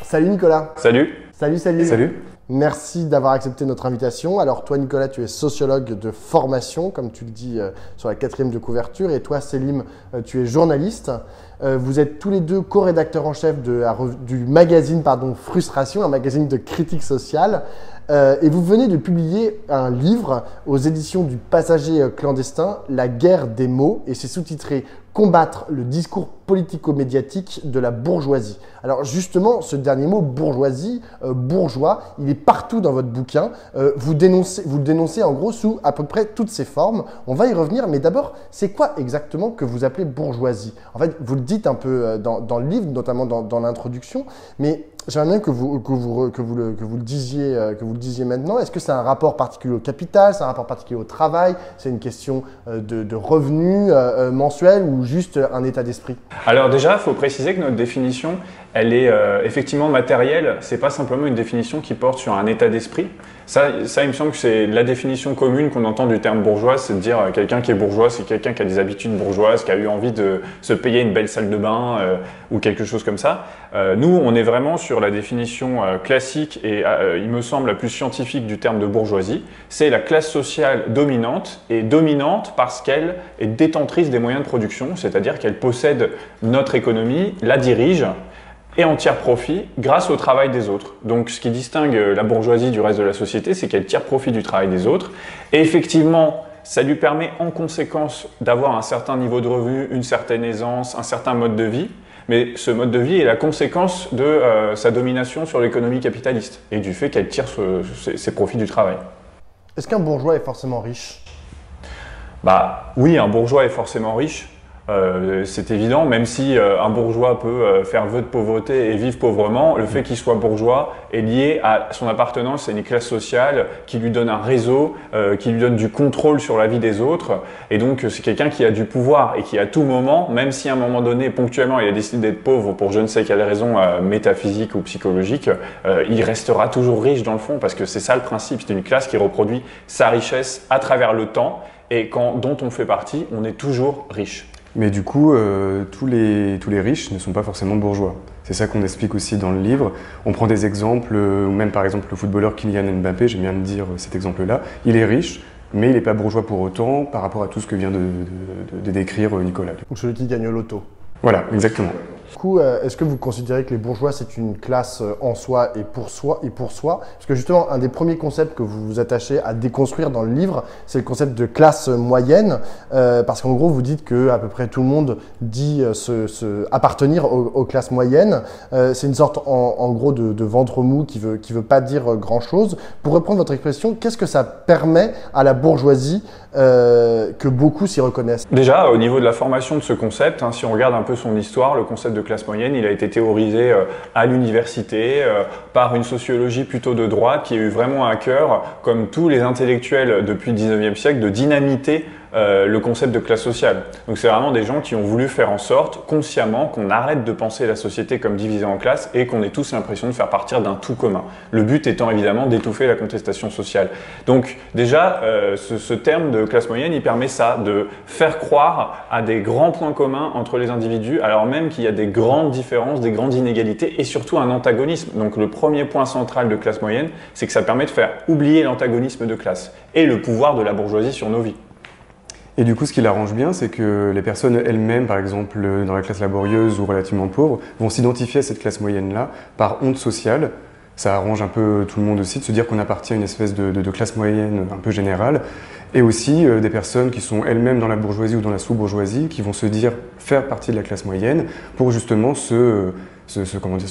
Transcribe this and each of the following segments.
Salut Nicolas. Salut. Salut. Salut. Merci d'avoir accepté notre invitation. Alors toi Nicolas, tu es sociologue de formation, comme tu le dis sur la 4e de couverture. Et toi Selim, tu es journaliste. Vous êtes tous les deux co-rédacteurs en chef du magazine Frustration, un magazine de critique sociale. Et vous venez de publier un livre aux éditions du Passager clandestin, La guerre des mots, et c'est sous-titré « Combattre le discours politico-médiatique de la bourgeoisie ». Alors justement, ce dernier mot, bourgeoisie, bourgeois, il est partout dans votre bouquin. Vous le dénoncez en gros sous à peu près toutes ses formes. On va y revenir, mais d'abord, c'est quoi exactement que vous appelez bourgeoisie? En fait, vous le dites un peu dans le livre, notamment dans l'introduction, mais j'aimerais bien que vous le disiez maintenant. Est-ce que c'est un rapport particulier au capital, c'est un rapport particulier au travail, c'est une question de revenus mensuels ou juste un état d'esprit? Alors déjà, il faut préciser que notre définition, elle est effectivement matérielle. C'est pas simplement une définition qui porte sur un état d'esprit. Ça, il me semble que c'est la définition commune qu'on entend du terme bourgeois, c'est de dire quelqu'un qui est bourgeois, c'est quelqu'un qui a des habitudes bourgeoises, qui a eu envie de se payer une belle salle de bain ou quelque chose comme ça. Nous, on est vraiment sur la définition classique et il me semble la plus scientifique du terme de bourgeoisie. C'est la classe sociale dominante, et dominante parce qu'elle est détentrice des moyens de production, c'est-à-dire qu'elle possède notre économie, la dirige, et en tire profit grâce au travail des autres. Donc ce qui distingue la bourgeoisie du reste de la société, c'est qu'elle tire profit du travail des autres. Et effectivement, ça lui permet en conséquence d'avoir un certain niveau de revenu, une certaine aisance, un certain mode de vie. Mais ce mode de vie est la conséquence de sa domination sur l'économie capitaliste et du fait qu'elle tire ses profits du travail. Est-ce qu'un bourgeois est forcément riche? Oui, un bourgeois est forcément riche. C'est évident, même si un bourgeois peut faire vœu de pauvreté et vivre pauvrement, le fait qu'il soit bourgeois est lié à son appartenance à une classe sociale qui lui donne un réseau, qui lui donne du contrôle sur la vie des autres. Et donc, c'est quelqu'un qui a du pouvoir et qui, à tout moment, même si à un moment donné, ponctuellement, il a décidé d'être pauvre pour je ne sais quelle raison métaphysique ou psychologique, il restera toujours riche dans le fond, parce que c'est ça le principe. C'est une classe qui reproduit sa richesse à travers le temps et dont on fait partie, on est toujours riche. Mais du coup, tous les riches ne sont pas forcément bourgeois. C'est ça qu'on explique aussi dans le livre. On prend des exemples, ou même par exemple le footballeur Kylian Mbappé, j'aime bien de dire cet exemple-là. Il est riche, mais il n'est pas bourgeois pour autant par rapport à tout ce que vient de décrire Nicolas. Donc celui qui gagne au loto. Voilà, exactement. Du coup, est-ce que vous considérez que les bourgeois, c'est une classe en soi et pour soi? Parce que justement, un des premiers concepts que vous vous attachez à déconstruire dans le livre, c'est le concept de classe moyenne. Parce qu'en gros, vous dites que à peu près tout le monde dit appartenir aux classes moyennes. C'est une sorte, en gros, de ventre mou qui veut pas dire grand-chose. Pour reprendre votre expression, qu'est-ce que ça permet à la bourgeoisie que beaucoup s'y reconnaissent? Déjà, au niveau de la formation de ce concept, si on regarde un peu son histoire, le concept de classe moyenne, il a été théorisé à l'université par une sociologie plutôt de droite qui a eu vraiment à cœur, comme tous les intellectuels depuis le 19e siècle, de dynamiter le concept de classe sociale. Donc c'est vraiment des gens qui ont voulu faire en sorte, consciemment, qu'on arrête de penser la société comme divisée en classes et qu'on ait tous l'impression de faire partir d'un tout commun. Le but étant évidemment d'étouffer la contestation sociale. Donc déjà, ce terme de classe moyenne, il permet ça, de faire croire à des grands points communs entre les individus, alors même qu'il y a des grandes différences, des grandes inégalités et surtout un antagonisme. Donc le premier point central de classe moyenne, c'est que ça permet de faire oublier l'antagonisme de classe et le pouvoir de la bourgeoisie sur nos vies. Et du coup, ce qui l'arrange bien, c'est que les personnes elles-mêmes, par exemple dans la classe laborieuse ou relativement pauvre, vont s'identifier à cette classe moyenne-là par honte sociale. Ça arrange un peu tout le monde aussi de se dire qu'on appartient à une espèce de classe moyenne un peu générale. Et aussi des personnes qui sont elles-mêmes dans la bourgeoisie ou dans la sous-bourgeoisie, qui vont se dire faire partie de la classe moyenne pour justement se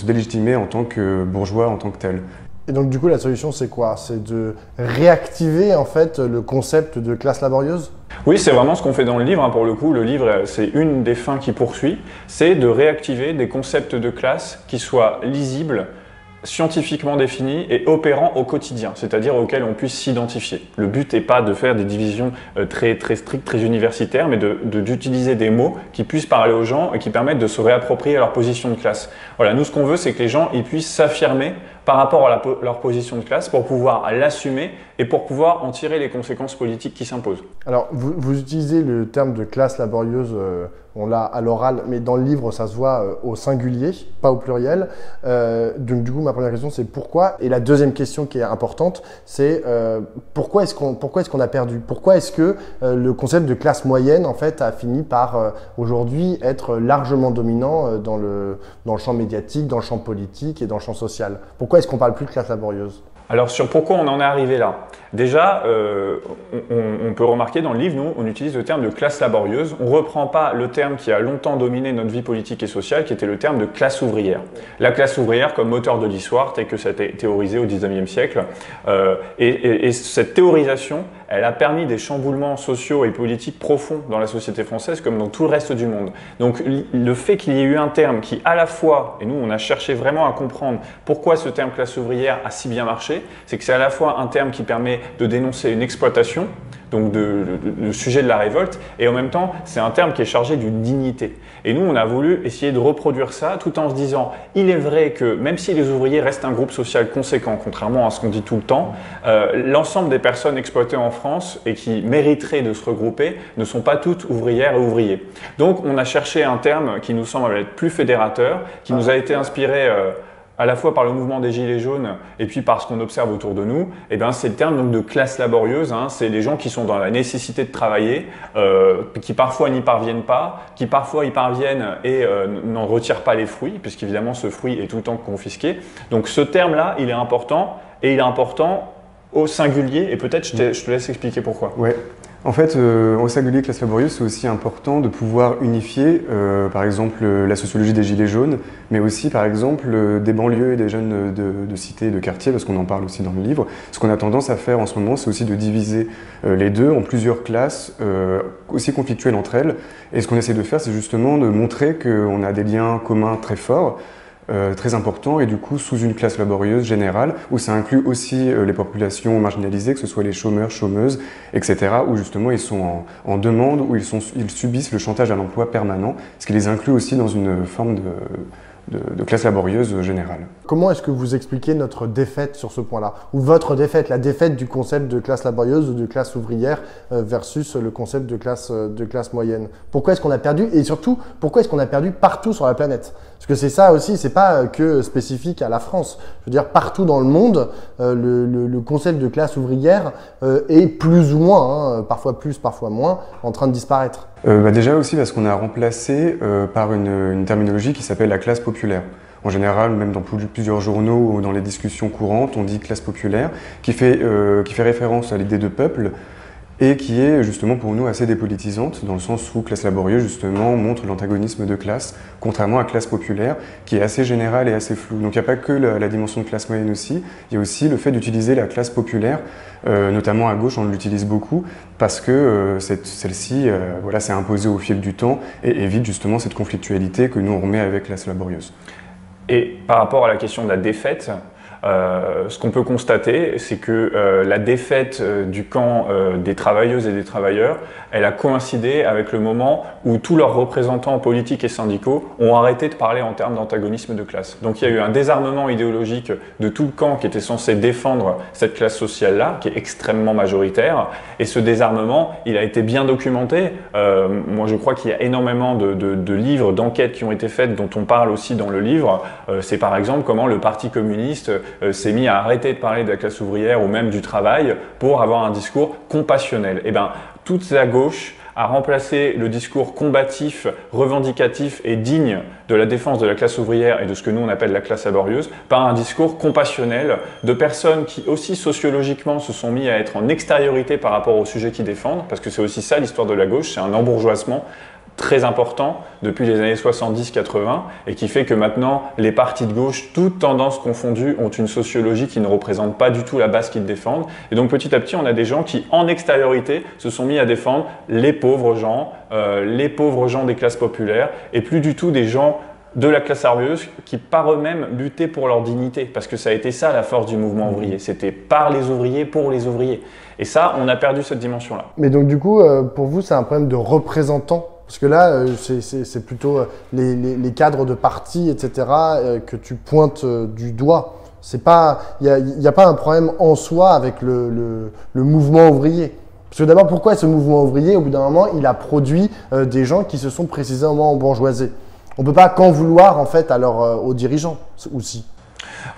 délégitimer en tant que bourgeois, en tant que tel. Et donc du coup, la solution, c'est quoi? C'est de réactiver en fait le concept de classe laborieuse? Oui, c'est vraiment ce qu'on fait dans le livre. Pour le coup, le livre, c'est une des fins qu'il poursuit, c'est de réactiver des concepts de classe qui soient lisibles, scientifiquement définis et opérants au quotidien, c'est-à-dire auxquels on puisse s'identifier. Le but n'est pas de faire des divisions très strictes, très universitaires, mais d'utiliser des mots qui puissent parler aux gens et qui permettent de se réapproprier leur position de classe. Voilà, nous, ce qu'on veut, c'est que les gens ils puissent s'affirmer par rapport à leur position de classe pour pouvoir l'assumer et pour pouvoir en tirer les conséquences politiques qui s'imposent. Alors, vous utilisez le terme de classe laborieuse, on l'a à l'oral, mais dans le livre, ça se voit au singulier, pas au pluriel. Donc, du coup, ma première question, c'est pourquoi? Et la deuxième question qui est importante, c'est pourquoi est-ce qu'on a perdu? Pourquoi est-ce que le concept de classe moyenne, en fait, a fini par aujourd'hui être largement dominant dans le champ médiatique, dans le champ politique et dans le champ social? Pourquoi est-ce qu'on parle plus de classe laborieuse? Alors sur pourquoi on en est arrivé là? Déjà, on peut remarquer dans le livre, nous, on utilise le terme de classe laborieuse. On ne reprend pas le terme qui a longtemps dominé notre vie politique et sociale, qui était le terme de classe ouvrière. La classe ouvrière comme moteur de l'histoire, tel que ça a été théorisé au XIXe siècle. Et cette théorisation, elle a permis des chamboulements sociaux et politiques profonds dans la société française comme dans tout le reste du monde. Donc le fait qu'il y ait eu un terme qui à la fois, et nous on a cherché vraiment à comprendre pourquoi ce terme classe ouvrière a si bien marché, c'est que c'est à la fois un terme qui permet de dénoncer une exploitation, donc le sujet de la révolte, et en même temps c'est un terme qui est chargé d'une dignité. Et nous on a voulu essayer de reproduire ça tout en se disant, il est vrai que même si les ouvriers restent un groupe social conséquent, contrairement à ce qu'on dit tout le temps, l'ensemble des personnes exploitées en France et qui mériteraient de se regrouper ne sont pas toutes ouvrières et ouvriers. Donc on a cherché un terme qui nous semble être plus fédérateur, qui nous a été inspiré à la fois par le mouvement des Gilets jaunes et puis par ce qu'on observe autour de nous. Et ben, c'est le terme donc, de classe laborieuse, hein. C'est les gens qui sont dans la nécessité de travailler, qui parfois n'y parviennent pas, qui parfois y parviennent et n'en retirent pas les fruits, puisqu'évidemment ce fruit est tout le temps confisqué. Donc ce terme-là, il est important, et il est important au singulier, et peut-être je te laisse expliquer pourquoi. Ouais. En fait, au singulier classe laborieuse, c'est aussi important de pouvoir unifier, par exemple, la sociologie des Gilets jaunes, mais aussi, par exemple, des banlieues et des jeunes de cités et de quartiers, parce qu'on en parle aussi dans le livre. Ce qu'on a tendance à faire en ce moment, c'est aussi de diviser les deux en plusieurs classes, aussi conflictuelles entre elles. Et ce qu'on essaie de faire, c'est justement de montrer qu'on a des liens communs très forts, très important, et du coup sous une classe laborieuse générale où ça inclut aussi les populations marginalisées, que ce soit les chômeurs, chômeuses, etc., où justement ils sont en demande, où ils subissent le chantage à l'emploi permanent, ce qui les inclut aussi dans une forme de classe laborieuse générale. Comment est-ce que vous expliquez notre défaite sur ce point-là? Ou votre défaite, la défaite du concept de classe laborieuse ou de classe ouvrière versus le concept de classe moyenne? Pourquoi est-ce qu'on a perdu? Et surtout, pourquoi est-ce qu'on a perdu partout sur la planète? Parce que c'est ça aussi, c'est pas que spécifique à la France. Je veux dire, partout dans le monde, le concept de classe ouvrière est plus ou moins, parfois plus, parfois moins, en train de disparaître. Déjà aussi parce qu'on a remplacé par une terminologie qui s'appelle la classe populaire. En général, même dans plusieurs journaux ou dans les discussions courantes, on dit classe populaire, qui fait référence à l'idée de peuple et qui est justement pour nous assez dépolitisante, dans le sens où classe laborieuse justement montre l'antagonisme de classe, contrairement à classe populaire, qui est assez générale et assez floue. Donc il n'y a pas que la dimension de classe moyenne aussi, il y a aussi le fait d'utiliser la classe populaire, notamment à gauche on l'utilise beaucoup, parce que celle-ci voilà, s'est imposée au fil du temps et évite justement cette conflictualité que nous on remet avec classe laborieuse. Et par rapport à la question de la défaite, ce qu'on peut constater, c'est que la défaite du camp des travailleuses et des travailleurs, elle a coïncidé avec le moment où tous leurs représentants politiques et syndicaux ont arrêté de parler en termes d'antagonisme de classe. Donc il y a eu un désarmement idéologique de tout le camp qui était censé défendre cette classe sociale-là, qui est extrêmement majoritaire, et ce désarmement, il a été bien documenté. Moi je crois qu'il y a énormément de livres, d'enquêtes qui ont été faites, dont on parle aussi dans le livre. C'est par exemple comment le Parti communiste s'est mis à arrêter de parler de la classe ouvrière ou même du travail pour avoir un discours compassionnel. Et bien, toute la gauche a remplacé le discours combatif, revendicatif et digne de la défense de la classe ouvrière et de ce que nous on appelle la classe laborieuse par un discours compassionnel de personnes qui aussi sociologiquement se sont mis à être en extériorité par rapport au sujet qu'ils défendent, parce que c'est aussi ça l'histoire de la gauche, c'est un embourgeoisement très important depuis les années 70-80 et qui fait que maintenant les partis de gauche, toutes tendances confondues, ont une sociologie qui ne représente pas du tout la base qu'ils défendent. Et donc petit à petit, on a des gens qui, en extériorité, se sont mis à défendre les pauvres gens des classes populaires et plus du tout des gens de la classe laborieuse qui par eux-mêmes luttaient pour leur dignité, parce que ça a été ça la force du mouvement ouvrier, c'était par les ouvriers, pour les ouvriers. Et ça, on a perdu cette dimension-là. Mais donc du coup, pour vous, c'est un problème de représentants? Parce que là, c'est plutôt les cadres de partis, etc., que tu pointes du doigt. Il n'y a pas un problème en soi avec le mouvement ouvrier. Parce que d'abord, pourquoi ce mouvement ouvrier, au bout d'un moment, il a produit des gens qui se sont précisément embourgeoisés. On ne peut pas qu'en vouloir en fait aux dirigeants aussi.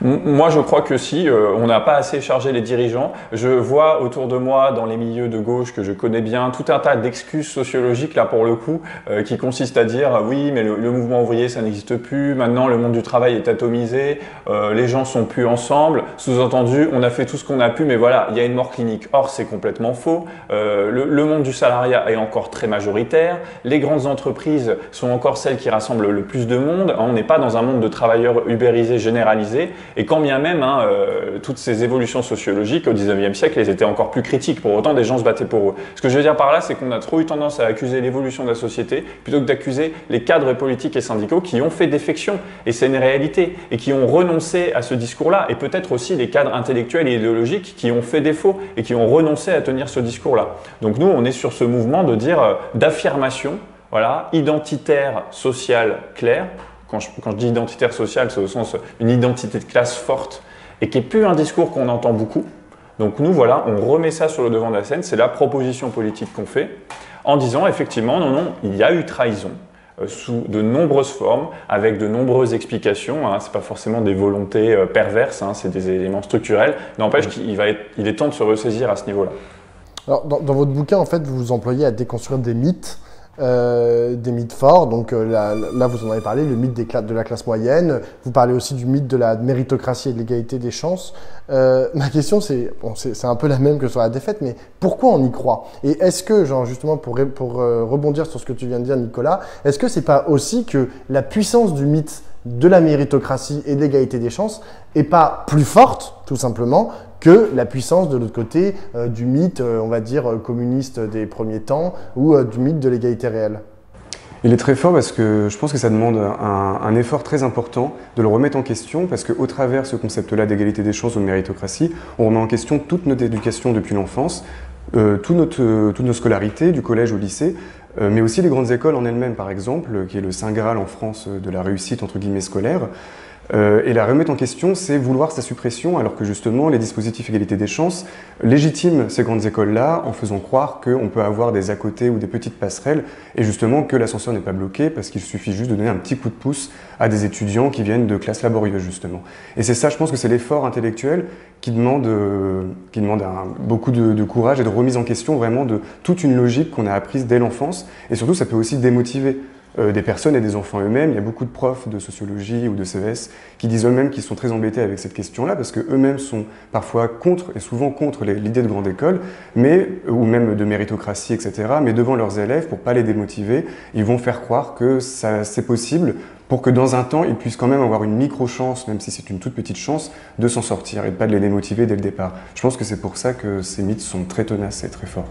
Moi, je crois que si, on n'a pas assez chargé les dirigeants. Je vois autour de moi, dans les milieux de gauche que je connais bien, tout un tas d'excuses sociologiques, là pour le coup, qui consistent à dire oui, mais le mouvement ouvrier, ça n'existe plus. Maintenant, le monde du travail est atomisé. Les gens sont plus ensemble. Sous-entendu, on a fait tout ce qu'on a pu, mais voilà, il y a une mort clinique. Or, c'est complètement faux. Le monde du salariat est encore très majoritaire. Les grandes entreprises sont encore celles qui rassemblent le plus de monde. On n'est pas dans un monde de travailleurs ubérisés généralisés. Et quand bien même, toutes ces évolutions sociologiques au 19e siècle, elles étaient encore plus critiques. Pour autant, des gens se battaient pour eux. Ce que je veux dire par là, c'est qu'on a trop eu tendance à accuser l'évolution de la société plutôt que d'accuser les cadres politiques et syndicaux qui ont fait défection. Et c'est une réalité. Et qui ont renoncé à ce discours-là. Et peut-être aussi les cadres intellectuels et idéologiques qui ont fait défaut et qui ont renoncé à tenir ce discours-là. Donc nous, on est sur ce mouvement de dire d'affirmation, voilà, identitaire, sociale, claire. Quand je dis identitaire sociale, c'est au sens une identité de classe forte et qui n'est plus un discours qu'on entend beaucoup. Donc nous, voilà, on remet ça sur le devant de la scène. C'est la proposition politique qu'on fait en disant effectivement, non, il y a eu trahison sous de nombreuses formes, avec de nombreuses explications. Ce n'est pas forcément des volontés perverses, c'est des éléments structurels. N'empêche qu'il est temps de se ressaisir à ce niveau-là. Alors, dans votre bouquin, en fait, vous vous employez à déconstruire des mythes forts. Donc là, vous en avez parlé, le mythe de la classe moyenne. Vous parlez aussi du mythe de la méritocratie et de l'égalité des chances. Ma question, c'est un peu la même que sur la défaite, mais pourquoi on y croit? Et est-ce que, genre justement, pour rebondir sur ce que tu viens de dire, Nicolas, est-ce que c'est pas aussi que la puissance du mythe de la méritocratie et de l'égalité des chances est pas plus forte, tout simplement, que la puissance de l'autre côté du mythe, on va dire, communiste des premiers temps ou du mythe de l'égalité réelle? Il est très fort parce que je pense que ça demande un effort très important de le remettre en question parce qu'au travers ce concept-là d'égalité des chances ou de méritocratie, on remet en question toute notre éducation depuis l'enfance, toutes nos scolarités, du collège au lycée, mais aussi les grandes écoles en elles-mêmes, par exemple, qui est le saint graal en France de la réussite entre guillemets scolaire. Et la remettre en question, c'est vouloir sa suppression, alors que justement les dispositifs égalité des chances légitiment ces grandes écoles-là en faisant croire qu'on peut avoir des à-côtés ou des petites passerelles et justement que l'ascenseur n'est pas bloqué parce qu'il suffit juste de donner un petit coup de pouce à des étudiants qui viennent de classes laborieuses justement. Et c'est ça, je pense que c'est l'effort intellectuel qui demande beaucoup de courage et de remise en question vraiment de toute une logique qu'on a apprise dès l'enfance et surtout ça peut aussi démotiver des personnes et des enfants eux-mêmes. Il y a beaucoup de profs de sociologie ou de CES qui disent eux-mêmes qu'ils sont très embêtés avec cette question-là parce qu'eux-mêmes sont parfois contre et souvent contre l'idée de grande école, ou même de méritocratie, etc. Mais devant leurs élèves, pour ne pas les démotiver, ils vont faire croire que c'est possible pour que dans un temps, ils puissent quand même avoir une micro-chance, même si c'est une toute petite chance, de s'en sortir et de ne pas les démotiver dès le départ. Je pense que c'est pour ça que ces mythes sont très tenaces et très forts.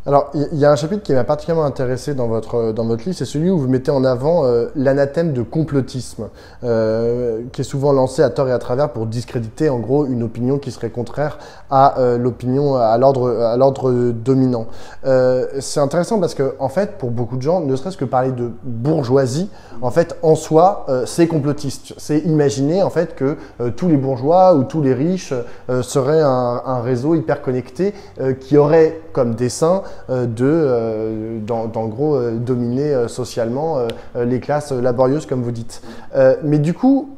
Alors, il y a un chapitre qui m'a particulièrement intéressé dans votre livre, c'est celui où vous mettez en avant l'anathème de complotisme, qui est souvent lancé à tort et à travers pour discréditer en gros une opinion qui serait contraire à l'ordre dominant. C'est intéressant parce que en fait, pour beaucoup de gens, ne serait-ce que parler de bourgeoisie, en fait, en soi, c'est complotiste. C'est imaginer en fait que tous les bourgeois ou tous les riches seraient un réseau hyper connecté qui aurait comme dessein d'en gros dominer socialement les classes laborieuses comme vous dites. Mais du coup,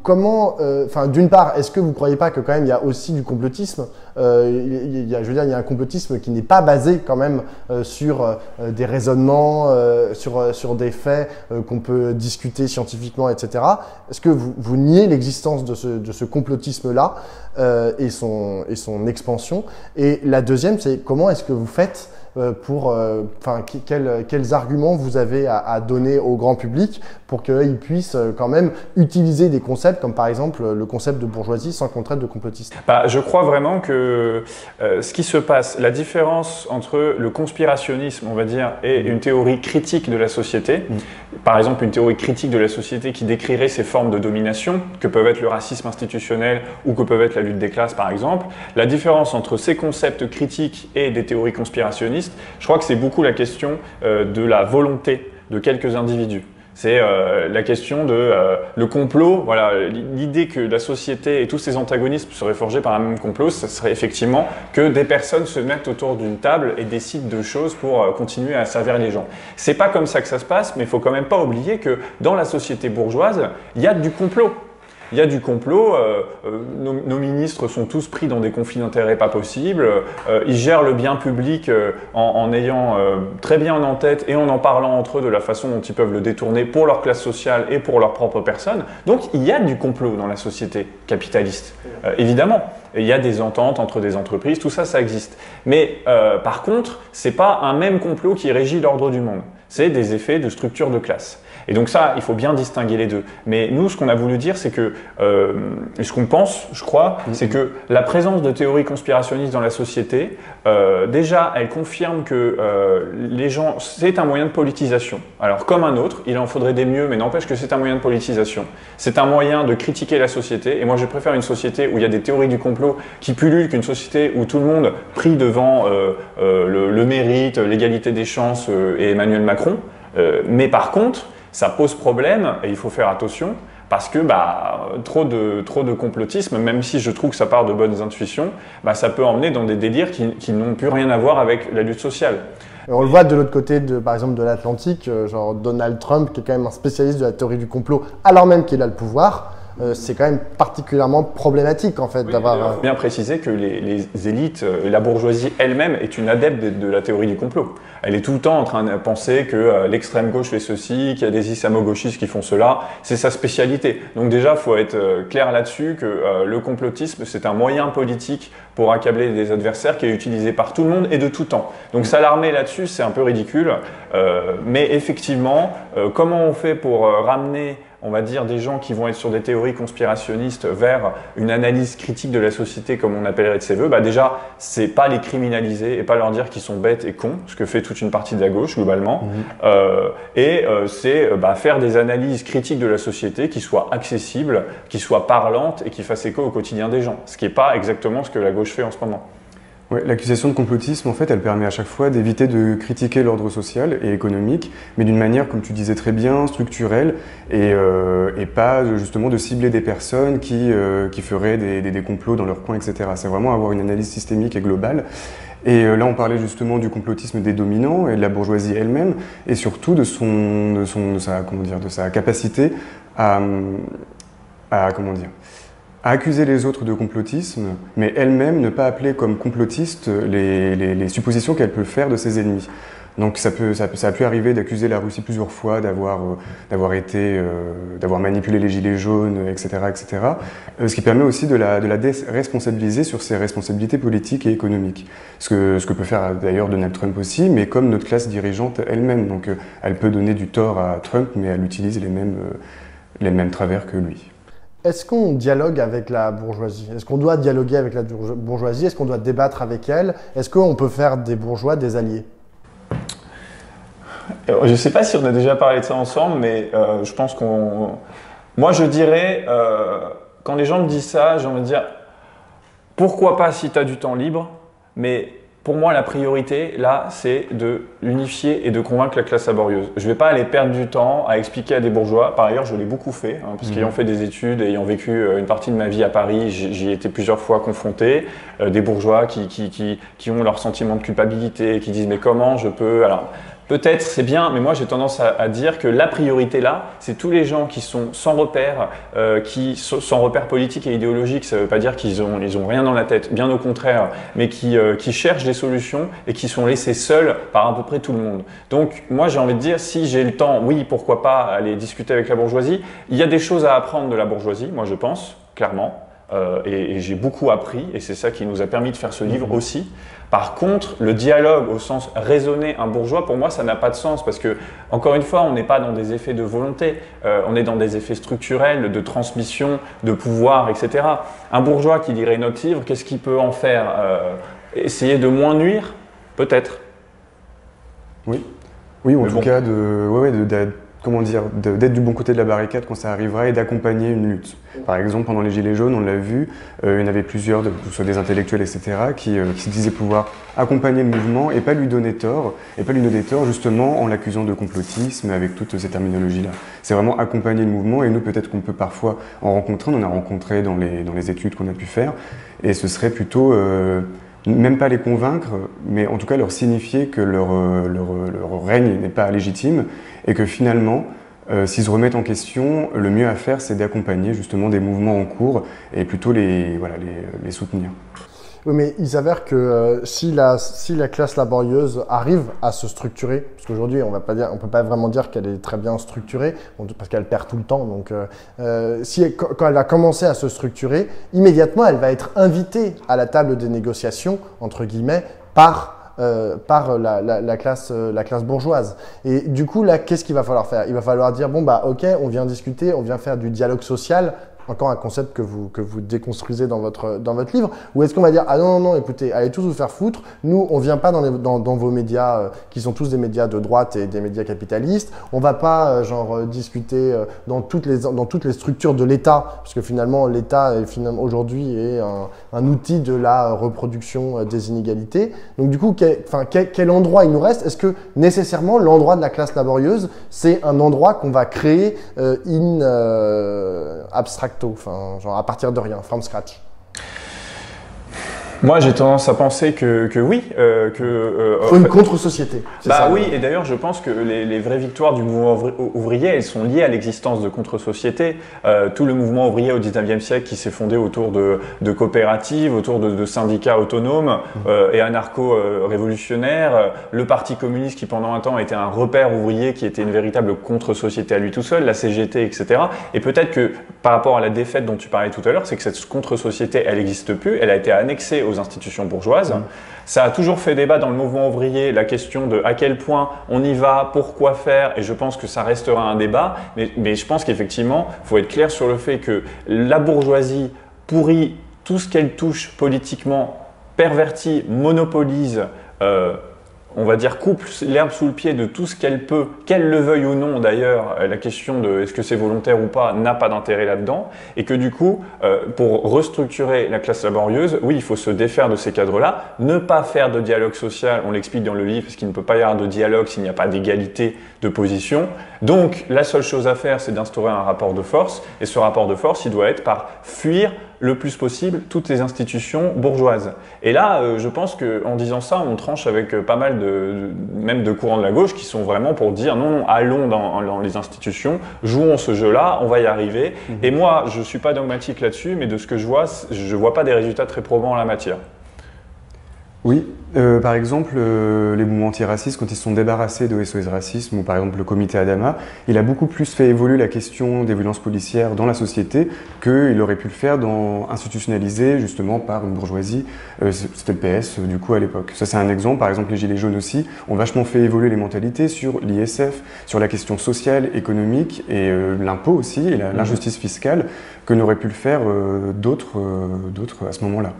d'une part, est-ce que vous ne croyez pas que quand même il y a aussi du complotisme il y a un complotisme qui n'est pas basé quand même sur des raisonnements, sur des faits qu'on peut discuter scientifiquement, etc. Est-ce que vous niez l'existence de ce complotisme-là et son expansion? Et la deuxième, c'est comment est-ce que vous faites quels arguments vous avez à donner au grand public pour qu'ils puissent quand même utiliser des concepts comme par exemple le concept de bourgeoisie sans qu'on traite de complotiste? Je crois vraiment que ce qui se passe, la différence entre le conspirationnisme, on va dire, et une théorie critique de la société, par exemple une théorie critique de la société qui décrirait ces formes de domination, que peuvent être le racisme institutionnel ou que peuvent être la lutte des classes par exemple, la différence entre ces concepts critiques et des théories conspirationnistes, je crois que c'est beaucoup la question de la volonté de quelques individus. C'est la question de le complot. Voilà, l'idée que la société et tous ces antagonismes seraient forgés par un même complot, ça serait effectivement que des personnes se mettent autour d'une table et décident de choses pour continuer à servir les gens. C'est pas comme ça que ça se passe, mais il faut quand même pas oublier que dans la société bourgeoise, il y a du complot. Il y a du complot, nos ministres sont tous pris dans des conflits d'intérêts pas possibles, ils gèrent le bien public en ayant très bien en tête et en parlant entre eux de la façon dont ils peuvent le détourner pour leur classe sociale et pour leur propre personne. Donc il y a du complot dans la société capitaliste, évidemment. Il y a des ententes entre des entreprises, tout ça, ça existe. Mais par contre, c'est pas un même complot qui régit l'ordre du monde. C'est des effets de structure de classe. Et donc ça, il faut bien distinguer les deux. Mais nous, ce qu'on a voulu dire, c'est que, et ce qu'on pense, je crois, c'est que la présence de théories conspirationnistes dans la société, déjà, elle confirme que les gens, c'est un moyen de politisation. Alors, comme un autre, il en faudrait des mieux, mais n'empêche que c'est un moyen de politisation. C'est un moyen de critiquer la société. Et moi, je préfère une société où il y a des théories du complot qui pullulent qu'une société où tout le monde prie devant le mérite, l'égalité des chances et Emmanuel Macron. Mais par contre, ça pose problème et il faut faire attention parce que trop de complotisme, même si je trouve que ça part de bonnes intuitions, ça peut emmener dans des délires qui n'ont plus rien à voir avec la lutte sociale. On le voit de l'autre côté, par exemple, de l'Atlantique, genre Donald Trump, qui est quand même un spécialiste de la théorie du complot, alors même qu'il a le pouvoir. C'est quand même particulièrement problématique en fait d'avoir. Il faut bien préciser que les élites, la bourgeoisie elle-même est une adepte de la théorie du complot. Elle est tout le temps en train de penser que l'extrême gauche fait ceci, qu'il y a des islamo-gauchistes qui font cela. C'est sa spécialité. Donc déjà, faut être clair là-dessus que le complotisme, c'est un moyen politique pour accabler des adversaires qui est utilisé par tout le monde et de tout temps. Donc s'alarmer là-dessus, c'est un peu ridicule. Mais effectivement, comment on fait pour ramener, on va dire, des gens qui vont être sur des théories conspirationnistes vers une analyse critique de la société, comme on appellerait de ses voeux, déjà, c'est pas les criminaliser et pas leur dire qu'ils sont bêtes et cons, ce que fait toute une partie de la gauche, globalement. C'est faire des analyses critiques de la société qui soient accessibles, qui soient parlantes et qui fassent écho au quotidien des gens. Ce qui n'est pas exactement ce que la gauche fait en ce moment. Ouais, l'accusation de complotisme, en fait, elle permet à chaque fois d'éviter de critiquer l'ordre social et économique, mais d'une manière, comme tu disais très bien, structurelle, et pas justement de cibler des personnes qui feraient des complots dans leur coin, etc. C'est vraiment avoir une analyse systémique et globale. Et là, on parlait justement du complotisme des dominants et de la bourgeoisie elle-même, et surtout de sa capacité à accuser les autres de complotisme, mais elle-même ne pas appeler comme complotistes les suppositions qu'elle peut faire de ses ennemis. Donc ça a pu arriver d'accuser la Russie plusieurs fois d'avoir manipulé les gilets jaunes, etc., etc. Ce qui permet aussi de la déresponsabiliser sur ses responsabilités politiques et économiques. Ce que peut faire d'ailleurs Donald Trump aussi, mais comme notre classe dirigeante elle-même. Donc elle peut donner du tort à Trump, mais elle utilise les mêmes travers que lui. Est-ce qu'on dialogue avec la bourgeoisie? Est-ce qu'on doit dialoguer avec la bourgeoisie? Est-ce qu'on doit débattre avec elle? Est-ce qu'on peut faire des bourgeois des alliés? Je ne sais pas si on a déjà parlé de ça ensemble, mais je pense moi, je dirais, quand les gens me disent ça, j'ai envie de dire, pourquoi pas si tu as du temps libre, mais pour moi, la priorité, là, c'est de l'unifier et de convaincre la classe laborieuse. Je ne vais pas aller perdre du temps à expliquer à des bourgeois. Par ailleurs, je l'ai beaucoup fait, parce qu'ayant fait des études, ayant vécu une partie de ma vie à Paris, j'y ai été plusieurs fois confronté. Des bourgeois qui ont leur sentiment de culpabilité, qui disent « mais comment je peux… » Alors, peut-être c'est bien, mais moi j'ai tendance à dire que la priorité là, c'est tous les gens qui sont sans repère, sans repère politique et idéologique. Ça ne veut pas dire qu'ils ont rien dans la tête, bien au contraire, mais qui cherchent des solutions et qui sont laissés seuls par à peu près tout le monde. Donc moi j'ai envie de dire, si j'ai le temps, oui, pourquoi pas aller discuter avec la bourgeoisie. Il y a des choses à apprendre de la bourgeoisie, moi je pense, clairement. Et j'ai beaucoup appris, et c'est ça qui nous a permis de faire ce livre aussi. Par contre, le dialogue au sens raisonner un bourgeois, pour moi, ça n'a pas de sens parce que, encore une fois, on n'est pas dans des effets de volonté, on est dans des effets structurels, de transmission, de pouvoir, etc. Un bourgeois qui lirait notre livre, qu'est-ce qu'il peut en faire? Essayer de moins nuire? Peut-être. Oui, en tout cas, comment dire, d'être du bon côté de la barricade quand ça arrivera et d'accompagner une lutte. Par exemple, pendant les Gilets jaunes, on l'a vu, il y en avait plusieurs, que ce soit des intellectuels, etc., qui se disaient pouvoir accompagner le mouvement et pas lui donner tort, justement en l'accusant de complotisme avec toutes ces terminologies-là. C'est vraiment accompagner le mouvement et nous, peut-être qu'on peut parfois en rencontrer, on en a rencontré dans les études qu'on a pu faire, et ce serait plutôt... même pas les convaincre, mais en tout cas leur signifier que leur règne n'est pas légitime et que finalement, s'ils se remettent en question, le mieux à faire, c'est d'accompagner justement des mouvements en cours et plutôt les soutenir. Oui, mais il s'avère que si la classe laborieuse arrive à se structurer, parce qu'aujourd'hui on peut pas vraiment dire qu'elle est très bien structurée, parce qu'elle perd tout le temps. Donc, quand elle va commencer à se structurer, immédiatement elle va être invitée à la table des négociations entre guillemets par la classe bourgeoise. Et du coup là, qu'est-ce qu'il va falloir faire? Il va falloir dire bon bah ok, on vient discuter, on vient faire du dialogue social. Encore un concept que vous déconstruisez dans votre livre, ou est-ce qu'on va dire ah non, écoutez, allez tous vous faire foutre, nous on vient pas dans vos médias qui sont tous des médias de droite et des médias capitalistes, on va pas discuter dans toutes les structures de l'État, parce que finalement l'État aujourd'hui est un outil de la reproduction des inégalités. Donc du coup, quel endroit il nous reste? Est-ce que nécessairement l'endroit de la classe laborieuse, c'est un endroit qu'on va créer abstractement, genre à partir de rien, from scratch? Moi, j'ai tendance à penser que oui. Faut une contre-société. Bah oui, et d'ailleurs, je pense que les vraies victoires du mouvement ouvrier, elles sont liées à l'existence de contre-sociétés. Tout le mouvement ouvrier au 19e siècle qui s'est fondé autour de coopératives, autour de syndicats autonomes et anarcho-révolutionnaires. Le Parti communiste qui, pendant un temps, était un repère ouvrier qui était une véritable contre-société à lui tout seul, la CGT, etc. Et peut-être que, par rapport à la défaite dont tu parlais tout à l'heure, c'est que cette contre-société, elle n'existe plus, elle a été annexée aux institutions bourgeoises. Ça a toujours fait débat dans le mouvement ouvrier, la question de à quel point on y va, pourquoi faire, et je pense que ça restera un débat, mais je pense qu'effectivement, il faut être clair sur le fait que la bourgeoisie pourrit tout ce qu'elle touche politiquement, pervertit, monopolise, on va dire coupe l'herbe sous le pied de tout ce qu'elle peut, qu'elle le veuille ou non d'ailleurs, la question de est-ce que c'est volontaire ou pas n'a pas d'intérêt là-dedans, et que du coup, pour restructurer la classe laborieuse, oui, il faut se défaire de ces cadres-là, ne pas faire de dialogue social, on l'explique dans le livre, parce qu'il ne peut pas y avoir de dialogue s'il n'y a pas d'égalité de position. Donc, la seule chose à faire, c'est d'instaurer un rapport de force, et ce rapport de force, il doit être par fuir le plus possible toutes les institutions bourgeoises. Et là, je pense qu'en disant ça, on tranche avec pas mal même de courants de la gauche qui sont vraiment pour dire non, allons dans les institutions, jouons ce jeu-là, on va y arriver. Et moi, je ne suis pas dogmatique là-dessus, mais de ce que je vois pas des résultats très probants en la matière. Oui, par exemple, les mouvements antiracistes, quand ils se sont débarrassés de SOS Racisme, ou par exemple le comité Adama, il a beaucoup plus fait évoluer la question des violences policières dans la société qu'il aurait pu le faire institutionnalisé justement par une bourgeoisie, c'était le PS du coup à l'époque. Ça c'est un exemple, par exemple les Gilets jaunes aussi ont vachement fait évoluer les mentalités sur l'ISF, sur la question sociale, économique et l'impôt aussi, et l'injustice fiscale, que n'auraient pu le faire d'autres à ce moment-là.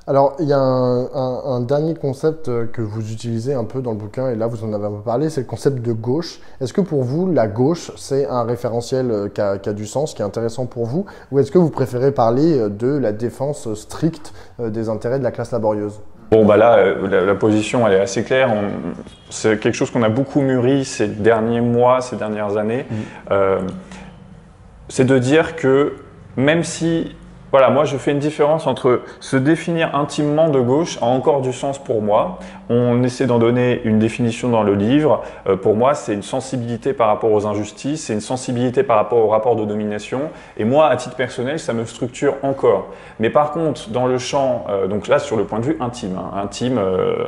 Alors, il y a un dernier concept que vous utilisez un peu dans le bouquin, et là vous en avez un peu parlé, c'est le concept de gauche. Est-ce que pour vous, la gauche, c'est un référentiel qui a du sens, qui est intéressant pour vous, ou est-ce que vous préférez parler de la défense stricte des intérêts de la classe laborieuse? Bon, bah là, la position, elle est assez claire. C'est quelque chose qu'on a beaucoup mûri ces derniers mois, ces dernières années. C'est de dire que même si... Voilà, moi je fais une différence entre se définir intimement de gauche a encore du sens pour moi. On essaie d'en donner une définition dans le livre. Pour moi, c'est une sensibilité par rapport aux injustices, c'est une sensibilité par rapport au rapport de domination. Et moi, à titre personnel, ça me structure encore. Mais par contre, dans le champ, donc là sur le point de vue intime,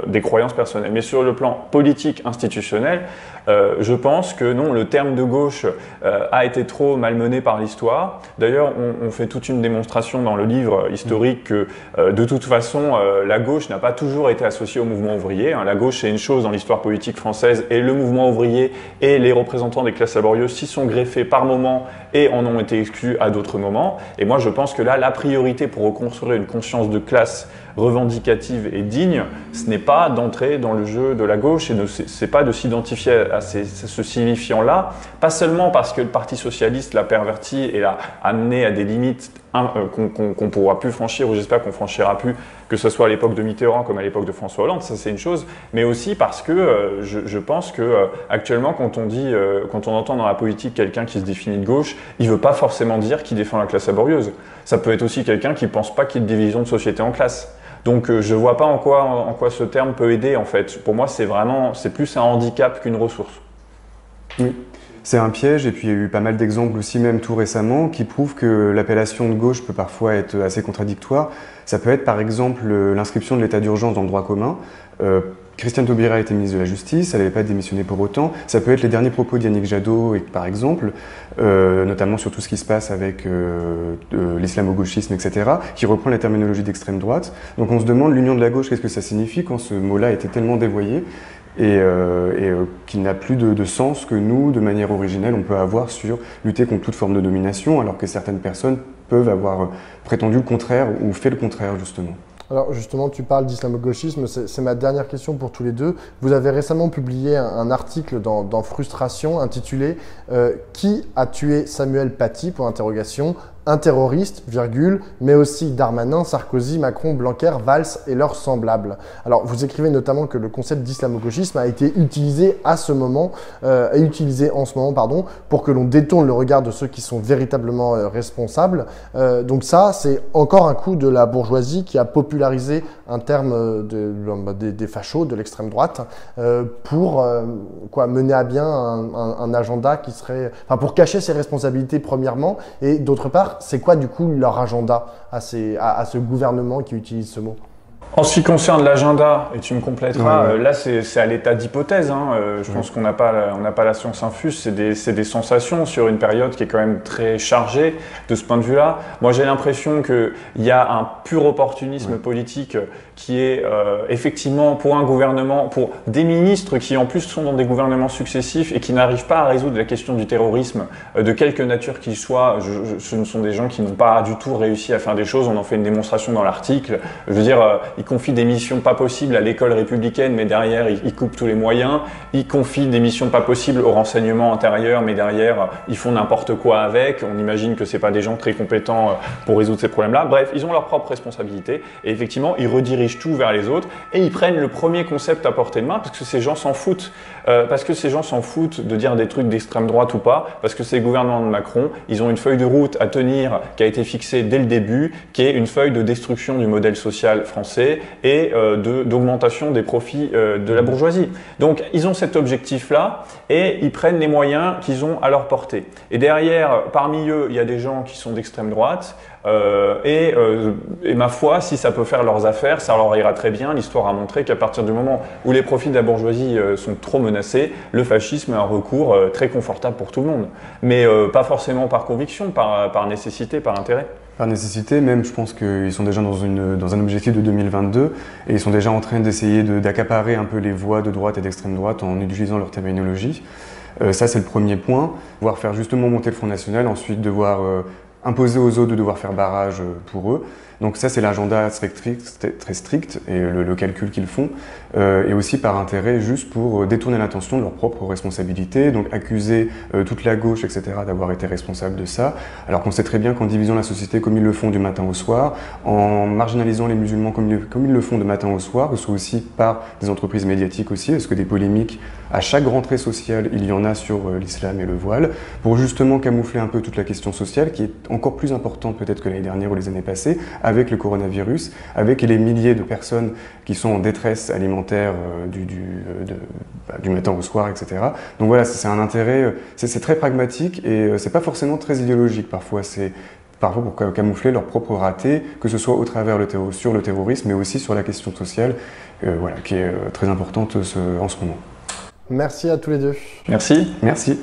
des croyances personnelles, mais sur le plan politique institutionnel, je pense que non, le terme de gauche a été trop malmené par l'histoire. D'ailleurs, on fait toute une démonstration illustration dans le livre historique que de toute façon, la gauche n'a pas toujours été associée au mouvement ouvrier. Hein. La gauche, c'est une chose dans l'histoire politique française, et le mouvement ouvrier et les représentants des classes laborieuses s'y sont greffés par moments et en ont été exclus à d'autres moments. Et moi, je pense que là, la priorité pour reconstruire une conscience de classe revendicative et digne, ce n'est pas d'entrer dans le jeu de la gauche et c'est pas de s'identifier à ce signifiant-là, pas seulement parce que le Parti socialiste l'a perverti et l'a amené à des limites qu'on pourra plus franchir, ou j'espère qu'on franchira plus, que ce soit à l'époque de Mitterrand comme à l'époque de François Hollande, ça c'est une chose, mais aussi parce que je pense que actuellement quand on entend dans la politique quelqu'un qui se définit de gauche, il veut pas forcément dire qu'il défend la classe laborieuse. Ça peut être aussi quelqu'un qui pense pas qu'il y ait de division de société en classe. Donc je vois pas en quoi ce terme peut aider en fait. Pour moi c'est plus un handicap qu'une ressource. Oui. C'est un piège, et puis il y a eu pas mal d'exemples aussi, même tout récemment, qui prouvent que l'appellation de gauche peut parfois être assez contradictoire. Ça peut être par exemple l'inscription de l'état d'urgence dans le droit commun. Christiane Taubira était ministre de la Justice, elle n'avait pas démissionné pour autant. Ça peut être les derniers propos d'Yannick Jadot, par exemple, notamment sur tout ce qui se passe avec l'islamo-gauchisme, etc., qui reprend la terminologie d'extrême droite. Donc on se demande, l'union de la gauche, qu'est-ce que ça signifie quand ce mot-là était tellement dévoyé et qu'il n'a plus de sens que nous, de manière originelle, on peut avoir sur lutter contre toute forme de domination, alors que certaines personnes peuvent avoir prétendu le contraire ou fait le contraire, justement. Alors justement, tu parles d'islamo-gauchisme, c'est ma dernière question pour tous les deux. Vous avez récemment publié un article dans Frustration intitulé « Qui a tué Samuel Paty ?» pour interrogation. Un terroriste, virgule, mais aussi Darmanin, Sarkozy, Macron, Blanquer, Valls et leurs semblables. Alors, vous écrivez notamment que le concept d'islamo-gauchisme a été utilisé en ce moment, pour que l'on détourne le regard de ceux qui sont véritablement responsables. Donc ça, c'est encore un coup de la bourgeoisie qui a popularisé un terme des fachos, de l'extrême droite, pour mener à bien un agenda qui serait, pour cacher ses responsabilités premièrement, et d'autre part, c'est quoi du coup leur agenda à ce gouvernement qui utilise ce mot? En ce qui concerne l'agenda, et tu me compléteras, là c'est à l'état d'hypothèse, je pense qu'on n'a pas la science infuse, c'est des sensations sur une période qui est quand même très chargée de ce point de vue-là. Moi j'ai l'impression qu'il y a un pur opportunisme politique qui est effectivement pour un gouvernement, pour des ministres qui en plus sont dans des gouvernements successifs et qui n'arrivent pas à résoudre la question du terrorisme de quelque nature qu'il soit. Ce sont des gens qui n'ont pas du tout réussi à faire des choses, on en fait une démonstration dans l'article. Je veux dire, ils confient des missions pas possibles à l'école républicaine, mais derrière, ils coupent tous les moyens. Ils confient des missions pas possibles au renseignement intérieur, mais derrière, ils font n'importe quoi avec. On imagine que c'est pas des gens très compétents pour résoudre ces problèmes-là. Bref, ils ont leurs propres responsabilités. Et effectivement, ils redirigent tout vers les autres et ils prennent le premier concept à portée de main parce que ces gens s'en foutent. De dire des trucs d'extrême droite ou pas, parce que c'est le gouvernement de Macron, ils ont une feuille de route à tenir qui a été fixée dès le début, qui est une feuille de destruction du modèle social français et d'augmentation des profits de la bourgeoisie. Donc ils ont cet objectif-là et ils prennent les moyens qu'ils ont à leur portée. Et derrière, parmi eux, il y a des gens qui sont d'extrême droite et ma foi, si ça peut faire leurs affaires, ça leur ira très bien. L'histoire a montré qu'à partir du moment où les profits de la bourgeoisie sont trop menacés, le fascisme est un recours très confortable pour tout le monde. Mais pas forcément par conviction, par nécessité, par intérêt. Par nécessité, même je pense qu'ils sont déjà dans un objectif de 2022 et ils sont déjà en train d'essayer d'accaparer un peu les voix de droite et d'extrême droite en utilisant leur terminologie. Ça c'est le premier point, devoir faire justement monter le Front National, ensuite devoir imposer aux autres de devoir faire barrage pour eux. Donc ça c'est l'agenda très strict et le calcul qu'ils font, et aussi par intérêt juste pour détourner l'attention de leurs propres responsabilités, donc accuser toute la gauche, etc. d'avoir été responsable de ça, alors qu'on sait très bien qu'en divisant la société comme ils le font du matin au soir, en marginalisant les musulmans comme ils le font de matin au soir, que ce soit aussi par des entreprises médiatiques aussi, parce que des polémiques, à chaque rentrée sociale, il y en a sur l'islam et le voile, pour justement camoufler un peu toute la question sociale, qui est encore plus importante peut-être que l'année dernière ou les années passées, avec le coronavirus, avec les milliers de personnes qui sont en détresse alimentaire du matin au soir, etc. Donc voilà, c'est un intérêt, c'est très pragmatique et c'est pas forcément très idéologique parfois, c'est parfois pour camoufler leurs propres ratés, que ce soit au travers sur le terrorisme, mais aussi sur la question sociale, qui est très importante en ce moment. Merci à tous les deux. Merci. Merci.